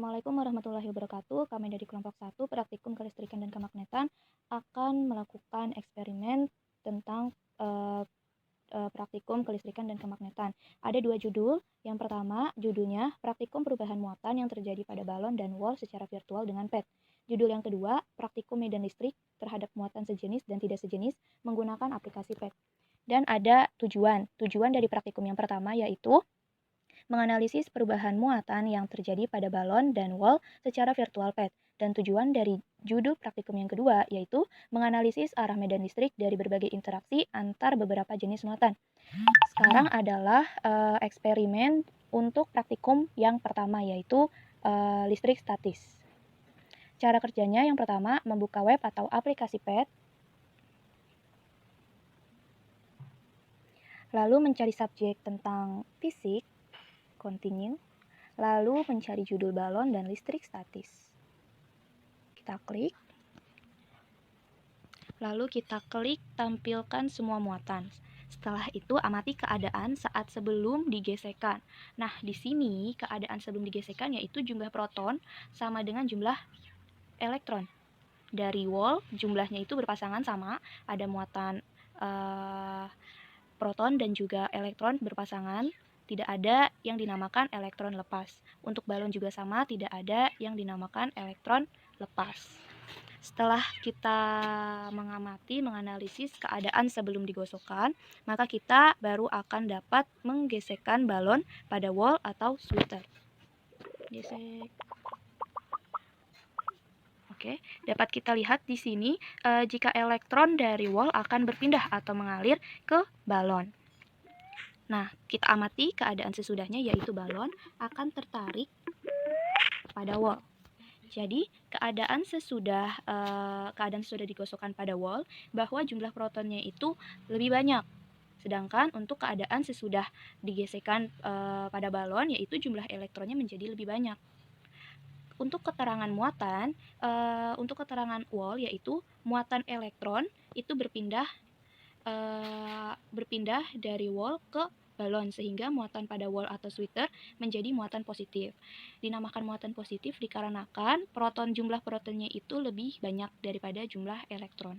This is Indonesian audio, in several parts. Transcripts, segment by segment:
Assalamualaikum warahmatullahi wabarakatuh. Kami dari kelompok 1 Praktikum Kelistrikan dan Kemagnetan akan melakukan eksperimen tentang praktikum kelistrikan dan kemagnetan. Ada 2 judul. Yang pertama, judulnya Praktikum Perubahan Muatan yang terjadi pada balon dan wall secara virtual dengan PET. Judul yang kedua, Praktikum Medan Listrik terhadap muatan sejenis dan tidak sejenis menggunakan aplikasi PET. Dan ada tujuan. Tujuan dari praktikum yang pertama yaitu menganalisis perubahan muatan yang terjadi pada balon dan wall secara virtual PET. Dan tujuan dari judul praktikum yang kedua yaitu menganalisis arah medan listrik dari berbagai interaksi antar beberapa jenis muatan. Sekarang adalah eksperimen untuk praktikum yang pertama yaitu listrik statis. Cara kerjanya yang pertama, membuka web atau aplikasi PET, lalu mencari subjek tentang fisik, continue, lalu mencari judul balon dan listrik statis. Kita klik, lalu kita klik tampilkan semua muatan. Setelah itu amati keadaan saat sebelum digesekan. Nah, di sini keadaan sebelum digesekan yaitu jumlah proton sama dengan jumlah elektron. Dari wall jumlahnya itu berpasangan sama, ada muatan proton dan juga elektron berpasangan. Tidak ada yang dinamakan elektron lepas. Untuk balon juga sama, tidak ada yang dinamakan elektron lepas. Setelah kita mengamati, menganalisis keadaan sebelum digosokkan, maka kita baru akan dapat menggesekkan balon pada wall atau sweater. Gesek. Oke, dapat kita lihat di sini jika elektron dari wall akan berpindah atau mengalir ke balon. Nah, kita amati keadaan sesudahnya yaitu balon akan tertarik pada wall. Jadi, keadaan sesudah digosokkan pada wall bahwa jumlah protonnya itu lebih banyak. Sedangkan untuk keadaan sesudah digesekkan pada balon yaitu jumlah elektronnya menjadi lebih banyak. Untuk keterangan muatan, untuk keterangan wall yaitu muatan elektron itu berpindah dari wall ke balon sehingga muatan pada wall atau sweater menjadi muatan positif. Dinamakan muatan positif dikarenakan jumlah protonnya itu lebih banyak daripada jumlah elektron.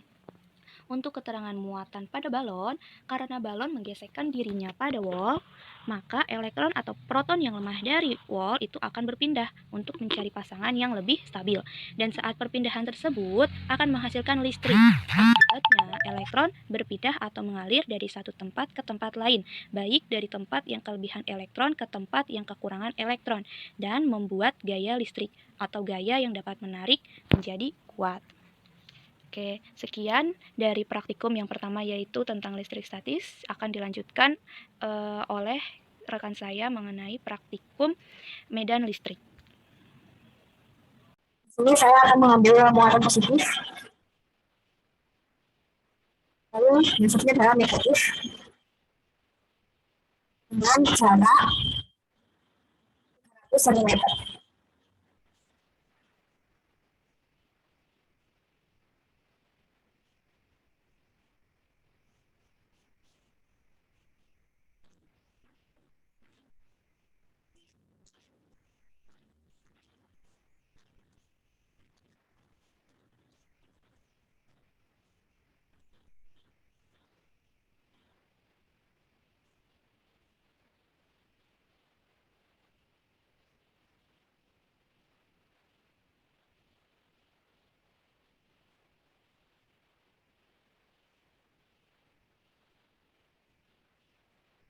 Untuk keterangan muatan pada balon, karena balon menggesekkan dirinya pada wall, maka elektron atau proton yang lemah dari wall itu akan berpindah untuk mencari pasangan yang lebih stabil. Dan saat perpindahan tersebut akan menghasilkan listrik. Akibatnya, elektron berpindah atau mengalir dari satu tempat ke tempat lain, baik dari tempat yang kelebihan elektron ke tempat yang kekurangan elektron, dan membuat gaya listrik atau gaya yang dapat menarik menjadi kuat. Oke, sekian dari praktikum yang pertama yaitu tentang listrik statis. Akan dilanjutkan oleh rekan saya mengenai praktikum medan listrik. Ini saya akan mengambil muatan positif. Lalu besoknya adalah negatif. Dengan jarak 100 cm.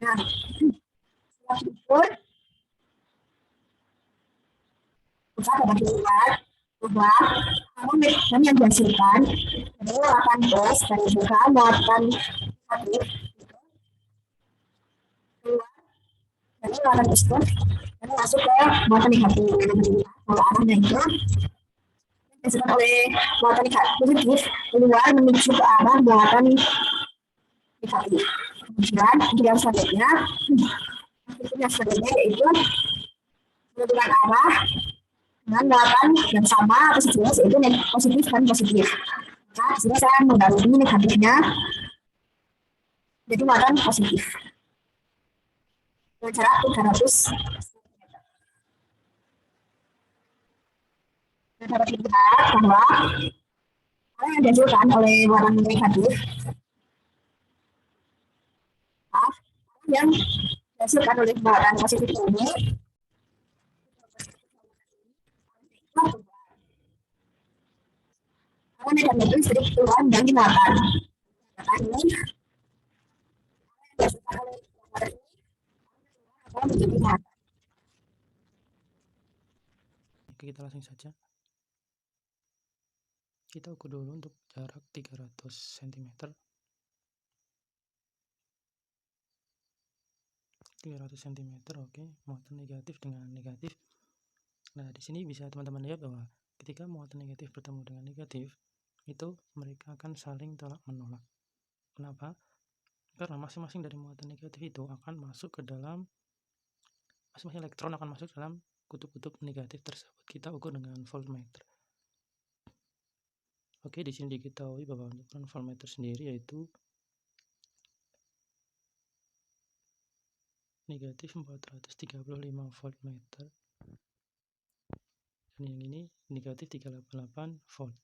Nah, setelah diukur, kita dapat dilihat bahwa medan yang dihasilkan itu akan plus dan juga muatan negatif dari muatan tersebut dan masuk ke muatan negatif. Kalau arahnya itu dihasilkan oleh muatan positif keluar menuju ke arah muatan negatif. Kemudian yang selanjutnya yaitu menentukan arah dengan muatan yang sama atau sejenis yaitu positif dan positif. Nah, di sini saya mengganti negatifnya jadi muatan positif dengan jarak 300. dapat dilihat bahwa hal yang dihasilkan oleh muatan negatif yang dihasilkan oleh muatan positif ini karena medan itu sedikit turun dan dimuatan. Ini dihasilkan oleh muatan ini akan menjadi muatan. Oke, kita langsung saja. Kita ukur dulu untuk jarak 300 cm. 300 cm, oke, muatan negatif dengan negatif. Nah, di sini bisa teman-teman lihat bahwa ketika muatan negatif bertemu dengan negatif, itu mereka akan saling tolak menolak. Kenapa? Karena masing-masing dari muatan negatif itu akan masuk ke dalam, masing-masing elektron akan masuk dalam kutub-kutub negatif tersebut. Kita ukur dengan voltmeter. Oke, di sini diketahui bahwa untuk ukuran voltmeter sendiri yaitu negatif 435 voltmeter, dan yang ini negatif 388 volt,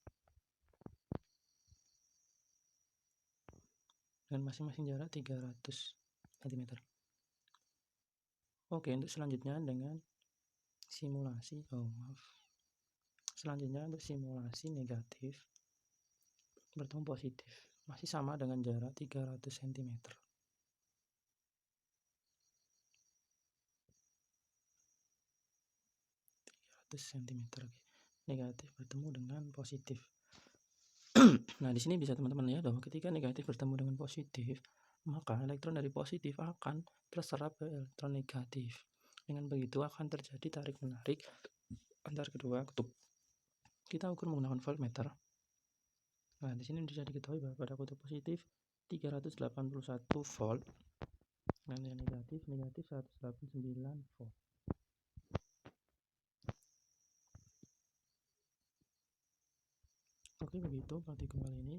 dan masing-masing jarak 300 cm. Oke, untuk selanjutnya dengan simulasi selanjutnya untuk simulasi negatif bertemu positif, masih sama dengan jarak 300 cm. Cm, negatif bertemu dengan positif. Nah, di sini bisa teman-teman lihat bahwa ketika negatif bertemu dengan positif, maka elektron dari positif akan terserap ke elektron negatif. Dengan begitu akan terjadi tarik-menarik antar kedua kutub. Kita ukur menggunakan voltmeter. Nah, di sini bisa diketahui bahwa pada kutub positif 381 volt dan yang negatif 189 volt. Oke, begitu praktikum kali ini.